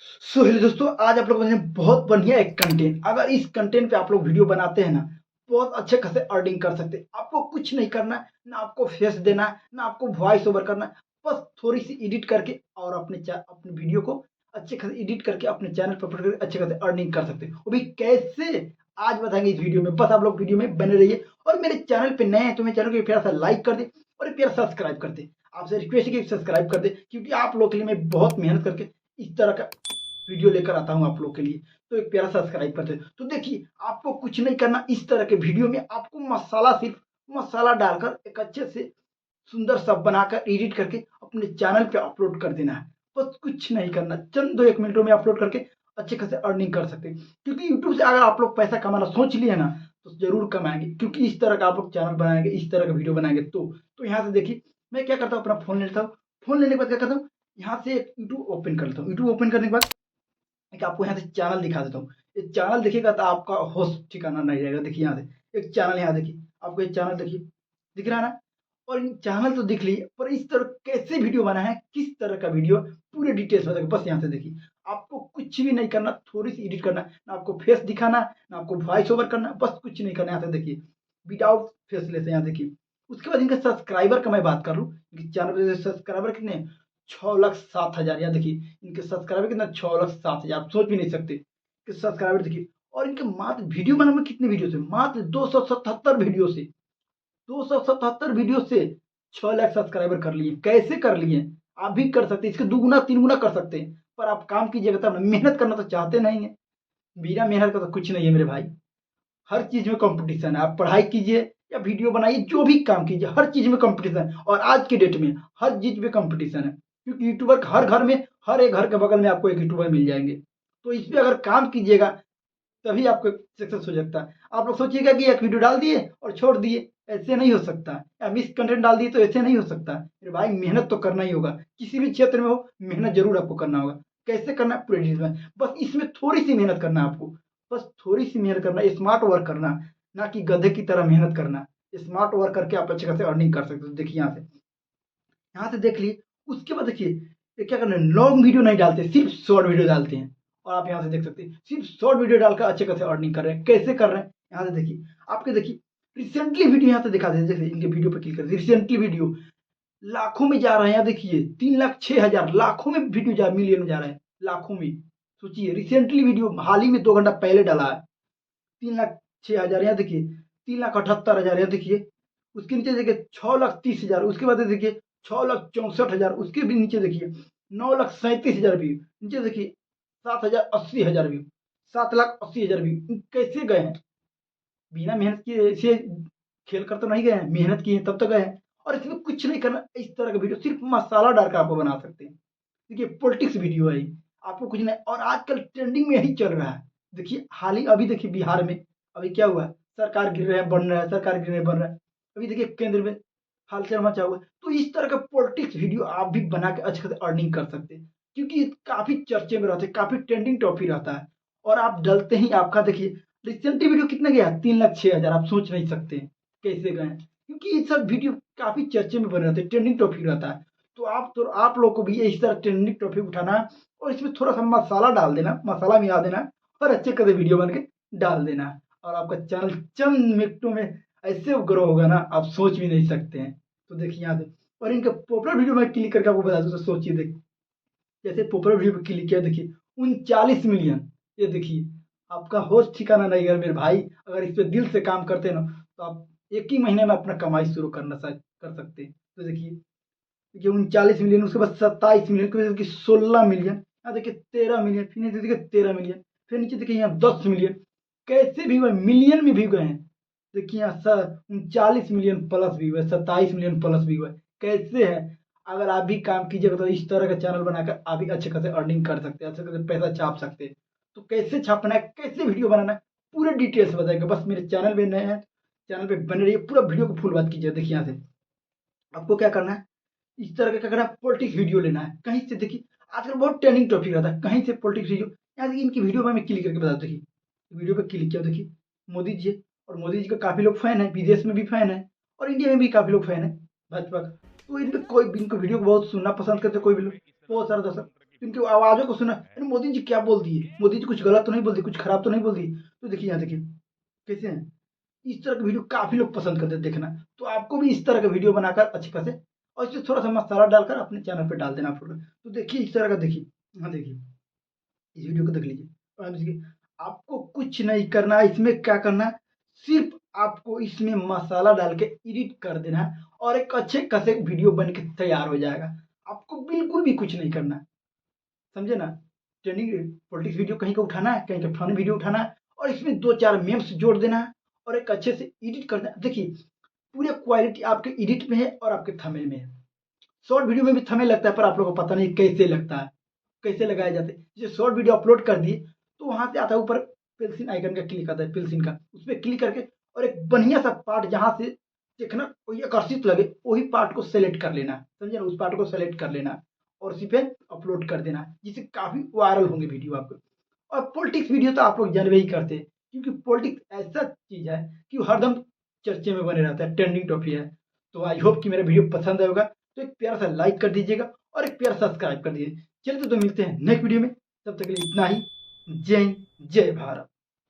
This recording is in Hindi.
हेलो दोस्तों, आज आप लोगों ने बहुत बढ़िया एक कंटेंट, अगर इस कंटेंट पे आप लोग वीडियो बनाते हैं ना, बहुत अच्छे खासे अर्निंग कर सकते हैं। आपको कुछ नहीं करना है, ना आपको फेस देना है, ना आपको वॉइस ओवर करना है। बस थोड़ी सी एडिट करके और अपने वीडियो को अच्छे खासे एडिट करके अपने चैनल पर अपलोड करके अच्छे खासे अर्निंग कर सकते हैं। वो भी कैसे, आज बताएंगे इस वीडियो में। बस आप लोग वीडियो में बने रहिए और मेरे चैनल पे नए हैं तो मेरे चैनल को प्यारा सा लाइक कर दे और एक प्यारा सब्सक्राइब कर दे। आपसे रिक्वेस्ट है कि सब्सक्राइब कर दे, क्योंकि आप लोग के लिए मैं बहुत मेहनत करके इस तरह का वीडियो लेकर आता हूँ आप लोग के लिए। तो एक प्यारा सब्सक्राइब करते हैं। तो देखिए, आपको कुछ नहीं करना, इस तरह के वीडियो में आपको मसाला, सिर्फ मसाला डालकर एक अच्छे से सुंदर सा बनाकर एडिट करके अपने चैनल पे अपलोड कर देना है। बस कुछ नहीं करना, चंद 2-1 मिनटों में अपलोड करके अच्छे खासे अर्निंग कर सकते हैं। क्योंकि यूट्यूब से अगर आप लोग पैसा कमाना सोच लिए ना, तो जरूर कमाएंगे। क्योंकि इस तरह का आप लोग चैनल बनाएंगे, इस तरह का वीडियो बनाएंगे तो यहाँ से देखिए, मैं क्या करता हूँ, अपना फोन ले लेता हूँ। फोन लेने के बाद क्या करता हूँ, यहाँ से एक यूट्यूब ओपन कर लेता हूँ। यूट्यूब ओपन करने के बाद एक आपको यहाँ से चैनल दिखा देता हूँ। ये चैनल देखिएगा तो आपका होश ठिकाना नहीं रहेगा। देखिए यहाँ से एक चैनल, यहाँ देखिए, आपको ये चैनल देखिए, दिख रहा है ना। और इन चैनल तो दिख लिए, पर इस तरह कैसे वीडियो बना है, किस तरह का वीडियो, पूरे डिटेल्स बताएंगे। बस यहाँ से देखिए, आपको कुछ भी नहीं करना, थोड़ी सी एडिट करना, ना आपको फेस दिखाना, ना आपको वॉइस ओवर करना, बस कुछ नहीं करना। यहाँ से देखिए, विदाउट फेसलेस है, यहाँ देखिए। उसके बाद इनका सब्सक्राइबर का मैं बात कर लूँ, चैनल पे सब्सक्राइबर कितने हैं? 6,07,000। यहाँ देखिए, इनके सब्सक्राइबर कितना, 6,07,000। आप सोच भी नहीं सकते कि सब्सक्राइबर देखिए। और इनके मात्र वीडियो बनाने में कितने वीडियो से, मात्र 277 वीडियो से, 277 वीडियो से 6 लाख सब्सक्राइबर कर लिए। कैसे कर लिए? आप भी कर सकते हैं, इसके दुगुना तीन गुना कर सकते हैं। पर आप काम कीजिएगा तब ना, मेहनत करना तो चाहते नहीं है। बिना मेहनत का तो कुछ नहीं है मेरे भाई। हर चीज में कंपटीशन है। आप पढ़ाई कीजिए या वीडियो बनाइए, जो भी काम कीजिए, हर चीज में कंपटीशन है। और आज के डेट में हर चीज में कंपटीशन है, क्योंकि यूट्यूबर हर घर में, हर एक घर के बगल में आपको एक यूट्यूबर मिल जाएंगे। तो इस पे अगर काम कीजिएगा तभी आपको सक्सेस हो सकता है। आप लोग सोचिएगा कि एक वीडियो डाल दिए और छोड़ दिए, ऐसे नहीं हो सकता। या मिस कंटेंट डाल दिए तो ऐसे नहीं हो सकता। मेरे भाई, मेहनत तो करना ही होगा। किसी भी क्षेत्र में हो, मेहनत जरूर आपको करना होगा। कैसे करना है, पूरे डिटेल में। बस इसमें थोड़ी सी मेहनत करना है आपको, बस थोड़ी सी मेहनत करना, स्मार्ट वर्क करना, ना कि गधे की तरह मेहनत करना। स्मार्ट वर्क करके आप अच्छे खासे अर्निंग कर सकते हो। देखिए यहाँ से देख लिए। उसके बाद देखिए, ये क्या करना है, लॉन्ग वीडियो नहीं डालते, सिर्फ शॉर्ट वीडियो डालते हैं। और आप यहाँ से देख सकते हैं, सिर्फ शॉर्ट वीडियो डालकर अच्छे खासे अर्निंग कर रहे हैं। कैसे कर रहे हैं, यहाँ से देखिए। आपके देखिए, रिसेंटली वीडियो यहाँ से दिखा देते हैं, इनके वीडियो पर क्लिक करते, रिसेंटली वीडियो लाखों में जा रहे हैं। यहाँ देखिए, 3,06,000, लाखों में वीडियो जा, मिलियन में जा रहे हैं, लाखों में। सोचिए, रिसेंटली वीडियो हाल ही में 2 घंटा पहले डाला है, 3,06,000। यहाँ देखिए, 3,78,000। यहाँ देखिए, उसके नीचे देखिए 6,30,000। उसके बाद देखिए 6,64,000। उसके भी नीचे देखिए 9,37,000 व्यू। नीचे देखिए 7,80,000 व्यू, 7,80,000 व्यू। कैसे गए हैं? बिना मेहनत किए ऐसे खेल कर तो नहीं गए हैं, मेहनत की है तब तो गए हैं। और इसमें कुछ नहीं करना, इस तरह का वीडियो सिर्फ मसाला डालकर आपको बना सकते हैं। देखिए, पॉलिटिक्स वीडियो है ये, आपको कुछ नहीं। और आजकल ट्रेंडिंग में यही चल रहा है। देखिए, हाल ही अभी देखिए बिहार में अभी क्या हुआ है, सरकार गिर रहे हैं बन रहा है, सरकार गिर रहे हैं बन रहा है। अभी देखिए केंद्र में हलचल मचा हुआ है। तो इस तरह का पॉलिटिक्स वीडियो आप भी बना के अच्छे खासे अर्निंग कर सकते हैं, क्योंकि काफी चर्चे में रहते हैं, काफी ट्रेंडिंग टॉपिक रहता है। और आप डलते ही आपका देखिए, रिसेंटली वीडियो कितने गया, 3,06,000। आप सोच नहीं सकते कैसे गए, क्योंकि ये सब वीडियो काफी चर्चे में बने रहते हैं, ट्रेंडिंग टॉपिक रहता है। तो आप लोग को भी इस तरह ट्रेंडिंग टॉपिक उठाना है और इसमें थोड़ा सा मसाला डाल देना, मसाला मिला देना और अच्छे खासे वीडियो बन के डाल देना, और आपका चैनल चंद मिनटों में ऐसे ग्रो होगा ना, आप सोच भी नहीं सकते हैं। तो देखिए यहाँ से, और इनके पॉपुलर वीडियो में क्लिक करके आपको बता दूं, तो सोचिए, देख, जैसे पॉपुलर वीडियो पे क्लिक किया, देखिए 39 मिलियन। ये देखिए, आपका होश ठिकाना नहीं है मेरे भाई। अगर इस पे दिल से काम करते हैं ना, तो आप एक ही महीने में अपना कमाई शुरू करना कर सकते हैं। तो देखिए, देखिए 39 मिलियन, उसके बाद 27 मिलियन, फिर देखिए 16 मिलियन, यहाँ देखिए 13 मिलियन, फिर नीचे देखिए 13 मिलियन, फिर नीचे देखिए यहाँ 10 मिलियन। कैसे भी हुए, मिलियन में भी गए हैं। देखिए यहाँ 39 मिलियन प्लस भी हुआ है, 27 मिलियन प्लस भी हुआ है। कैसे है? अगर आप भी काम कीजिएगा तो इस तरह का चैनल बनाकर आप भी अच्छे खासे अर्निंग कर सकते हैं, अच्छे खासे पैसा छाप सकते हैं। तो कैसे छापना है, कैसे वीडियो बनाना है, पूरे डिटेल्स बताएंगे। बस मेरे चैनल पे नए हैं, चैनल पे बने रहिए, पूरा वीडियो को फुल बात कीजिए। देखिए यहाँ से आपको क्या करना है, इस तरह का क्या करना है, पॉलिटिक्स वीडियो लेना है कहीं से। देखिए, आजकल बहुत ट्रेंडिंग टॉपिक रहता है, कहीं से पॉलिटिक्स वीडियो। यहाँ देखिए, इनकी वीडियो में मैं क्लिक करके बता, देखिए वीडियो पे क्लिक किया, देखिए मोदी जी है, और मोदी जी का काफी लोग फैन है, विदेश में भी फैन है और इंडिया में भी काफी लोग फैन है भाजपा का। तो इन पे कोई इनको वीडियो को बहुत सुनना पसंद करते हैं, कोई भी लोग, बहुत सारे दर्शक। उनकी आवाज़ों को सुना, अरे मोदी जी क्या बोल दिए, मोदी जी कुछ गलत तो नहीं बोल दिए, कुछ खराब तो नहीं बोल दिए। तो देखिए यहाँ देखिए कैसे हैं। इस तरह का वीडियो काफ़ी लोग पसंद करते हैं देखना। तो आपको भी इस तरह का वीडियो बनाकर अच्छे खासे और इसमें थोड़ा-सा मसाला डालकर अपने चैनल पे डाल देना आप लोग। तो देखिए इस तरह का देखिए, हाँ देखिए, इस वीडियो को देख लीजिए और आप देखिए आपको कुछ नहीं करना है, इसमें क्या करना है, सिर्फ़ आपको इसमें मसाला डाल के एडिट कर देना है और एक अच्छे खासे वीडियो बन के तैयार हो जाएगा। आपको बिल्कुल भी कुछ नहीं करना है, समझे ना? ट्रेंडिंग पॉलिटिक्स वीडियो कहीं का उठाना है, कहीं का फन वीडियो उठाना है और इसमें 2-4 मीम्स जोड़ देना है और एक अच्छे से एडिट कर देना। देखिए, पूरी क्वालिटी आपके एडिट में है और आपके थंबनेल में है। शॉर्ट वीडियो में भी थंबनेल लगता है पर आप लोगों को पता नहीं कैसे लगता है, कैसे लगाए जाते हैं। जैसे शॉर्ट वीडियो अपलोड कर दिए, तो वहाँ से आता है ऊपर पेंसिल आइकन का क्लिक आता है, पेंसिल का, उसपे क्लिक करके और एक बढ़िया सा पार्ट जहाँ से देखना कोई आकर्षित लगे, वही पार्ट को सेलेक्ट कर लेना, समझे ना? उस पार्ट को सेलेक्ट कर लेना और उसी पे अपलोड कर देना, जिससे काफ़ी वायरल होंगे वीडियो आपके। और पॉलिटिक्स वीडियो तो आप लोग जानबे ही करते हैं, क्योंकि पॉलिटिक्स ऐसा चीज़ है कि वो हरदम चर्चे में बने रहता है, ट्रेंडिंग टॉपिक है। तो आई होप कि मेरा वीडियो पसंद आया होगा, तो एक प्यारा सा लाइक कर दीजिएगा और एक प्यारा सब्सक्राइब कर दीजिए। चलिए तो मिलते हैं नेक्स्ट वीडियो में, तब तक के लिए इतना ही। जय हिंद, जय भारत।